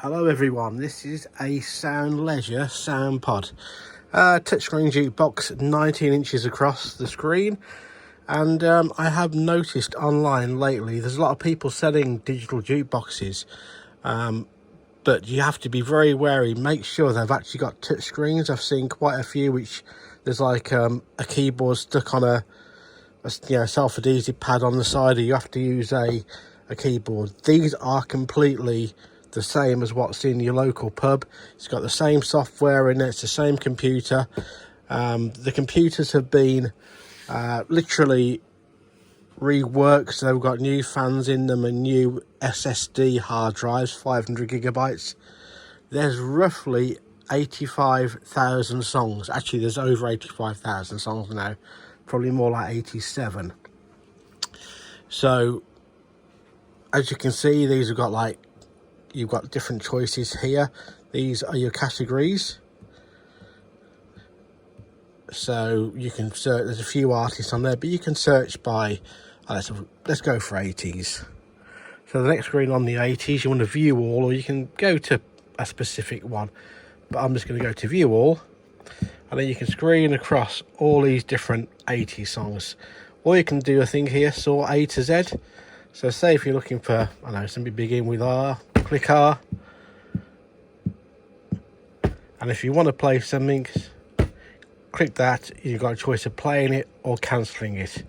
Hello everyone, this is a Sound Leisure sound pod. Touchscreen jukebox, 19 inches across the screen. And I have noticed online lately there's a lot of people selling digital jukeboxes, but you have to be very wary. Make sure they've actually got touchscreens. I've seen quite a few which there's like a keyboard stuck on a self-adhesive pad on the side, or you have to use a keyboard. These are completely the same as what's in your local pub. It's got the same software in it, it's the same computer. The computers have been literally reworked, so they've got new fans in them and new SSD hard drives, 500 gigabytes. There's roughly 85,000 songs. Actually, there's over 85,000 songs now, probably more like 87. So as you can see, these have got you've got different choices here. These are your categories, so you can search. There's a few artists on there, but you can search by let's go for 80s. So the next screen on the 80s, you want to view all, or you can go to a specific one, but I'm just going to go to view all, and then you can screen across all these different 80s songs. Or you can do a thing here, sort A to Z. So say if you're looking for, I don't know, something begin with R, click R. And if you want to play something, click that. You've got a choice of playing it or cancelling it.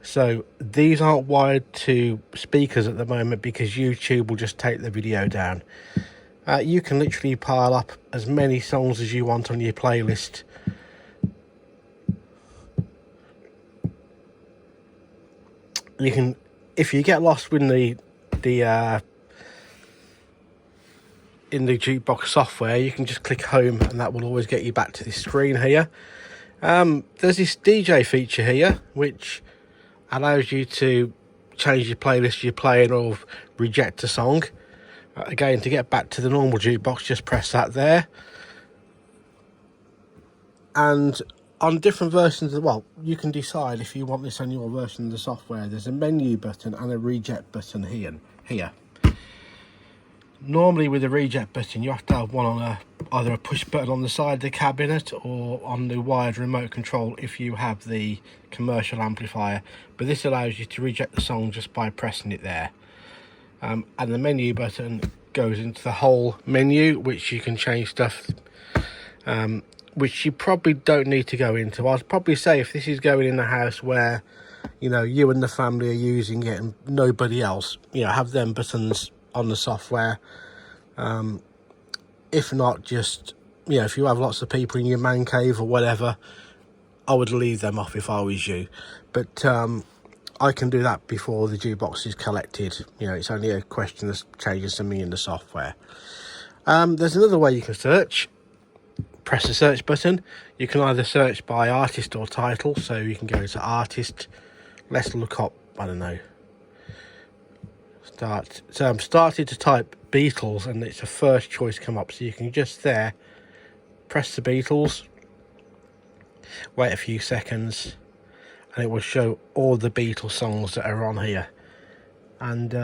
So these aren't wired to speakers at the moment because YouTube will just take the video down. You can literally pile up as many songs as you want on your playlist. You can, if you get lost in the jukebox software, you can just click home and that will always get you back to this screen here. There's this DJ feature here which allows you to change your playlist you're playing or reject a song. Again, to get back to the normal jukebox, just press that there. And on different versions you can decide if you want this on your version of the software. There's a menu button and a reject button here. Normally with the reject button, you have to have one on either a push button on the side of the cabinet or on the wired remote control if you have the commercial amplifier. But this allows you to reject the song just by pressing it there. And the menu button goes into the whole menu, which you can change stuff, which you probably don't need to go into. I'd probably say if this is going in a house where, you and the family are using it and nobody else, have them buttons on the software. If not, just, if you have lots of people in your man cave or whatever, I would leave them off if I was you. But I can do that before the jukebox is collected. It's only a question of changing something in the software. There's another way you can search. Press the search button. You can either search by artist or title. So you can go to artist. Let's look up, I don't know. So I'm starting to type Beatles and it's a first choice come up. So you can just there press the Beatles. Wait a few seconds. And it will show all the Beatles songs that are on here. And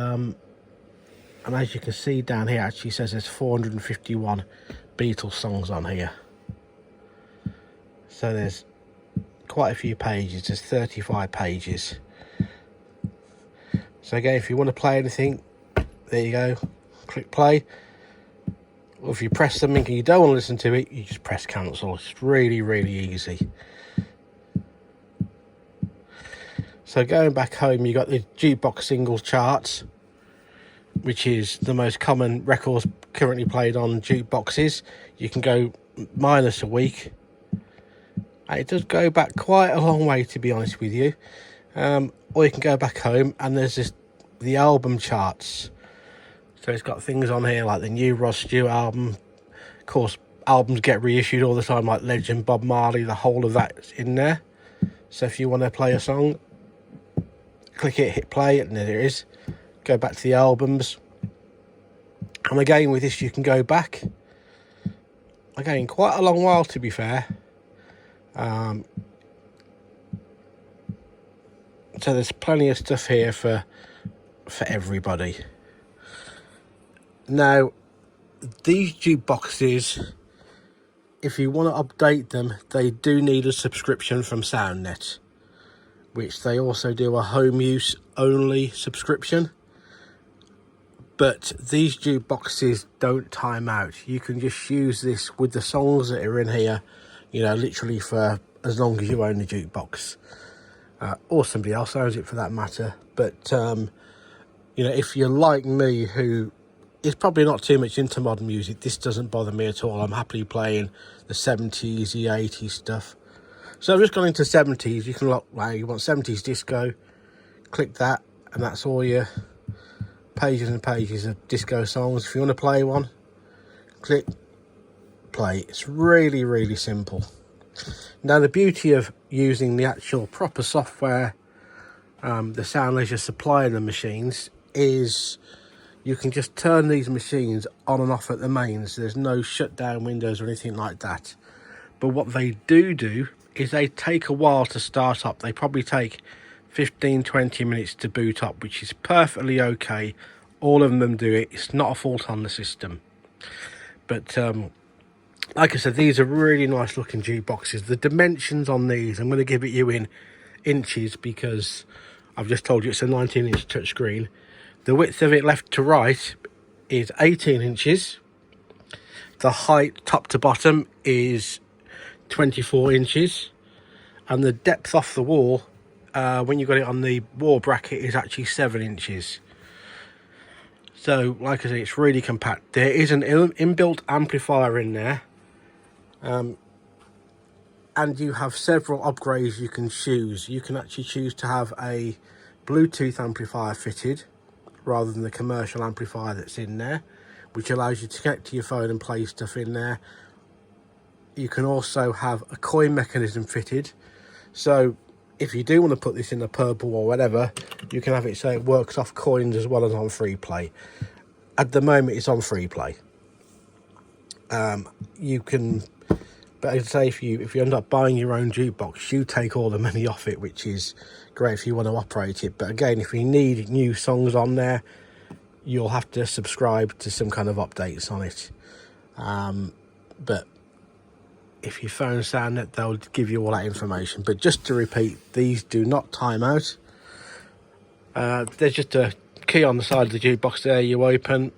as you can see down here, it actually says there's 451 Beatles songs on here. So there's quite a few pages. There's 35 pages. So again, if you want to play anything, there you go. Click play. Or if you press something and you don't want to listen to it, you just press cancel. It's really, really easy. So going back home, you got the jukebox singles charts, which is the most common records currently played on jukeboxes. You can go minus a week. And it does go back quite a long way, to be honest with you. Or you can go back home and there's the album charts. So it's got things on here like the new Rod Stewart album. Of course, albums get reissued all the time, like Legend, Bob Marley, the whole of that's in there. So if you want to play a song, click it, hit play, and there it is. Go back to the albums. And again, with this, you can go back. Again, quite a long while, to be fair. So there's plenty of stuff here for everybody. Now, these jukeboxes, if you want to update them, they do need a subscription from SoundNet, which they also do a home use only subscription. But these jukeboxes don't time out. You can just use this with the songs that are in here, you know, literally for as long as you own the jukebox. Or somebody else owns it for that matter. But, you know, if you're like me, who is probably not too much into modern music, this doesn't bother me at all. I'm happily playing the 70s, the 80s stuff. So I've just gone into 70s. You can look, well, you want 70s disco, click that, and that's all your pages and pages of disco songs. If you want to play one, click play. It's really, really simple. Now, the beauty of using the actual proper software, the Sound Leisure supplying the machines, is you can just turn these machines on and off at the mains. There's no shutdown windows or anything like that. But what they do is they take a while to start up. They probably take 15-20 minutes to boot up, which is perfectly okay. All of them do it. It's not a fault on the system. But like I said, these are really nice looking jukeboxes. The dimensions on these, I'm going to give it you in inches because I've just told you it's a 19-inch touchscreen. The width of it left to right is 18 inches. The height top to bottom is 24 inches. And the depth off the wall, when you got it on the wall bracket, is actually 7 inches. So, like I say, it's really compact. There is an inbuilt amplifier in there. And you have several upgrades you can choose. You can actually choose to have a Bluetooth amplifier fitted rather than the commercial amplifier that's in there, which allows you to connect to your phone and play stuff in there. You can also have a coin mechanism fitted. So if you do want to put this in a purple or whatever, you can have it so it works off coins as well as on free play. At the moment, it's on free play. You can, but I'd say if you end up buying your own jukebox, you take all the money off it, which is great if you want to operate it. But again, if you need new songs on there, you'll have to subscribe to some kind of updates on it. But if you phone SoundNet, they'll give you all that information. But just to repeat, these do not time out. There's just a key on the side of the jukebox there you open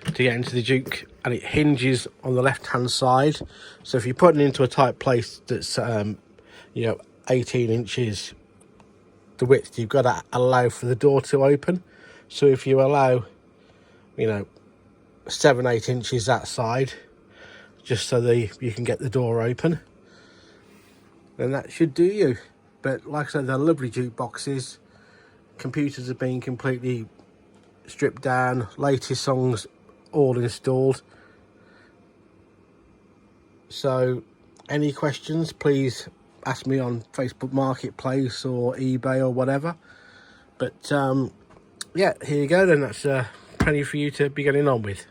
to get into the juke, and it hinges on the left hand side. So if you put it into a tight place that's 18 inches the width, you've got to allow for the door to open. So if you allow 7-8 inches that side, just so you can get the door open, then that should do you. But like I said, they're lovely jukeboxes. Computers are being completely stripped down, latest songs all installed. So any questions, please ask me on Facebook Marketplace or eBay or whatever. But yeah, here you go then. That's plenty for you to be getting on with.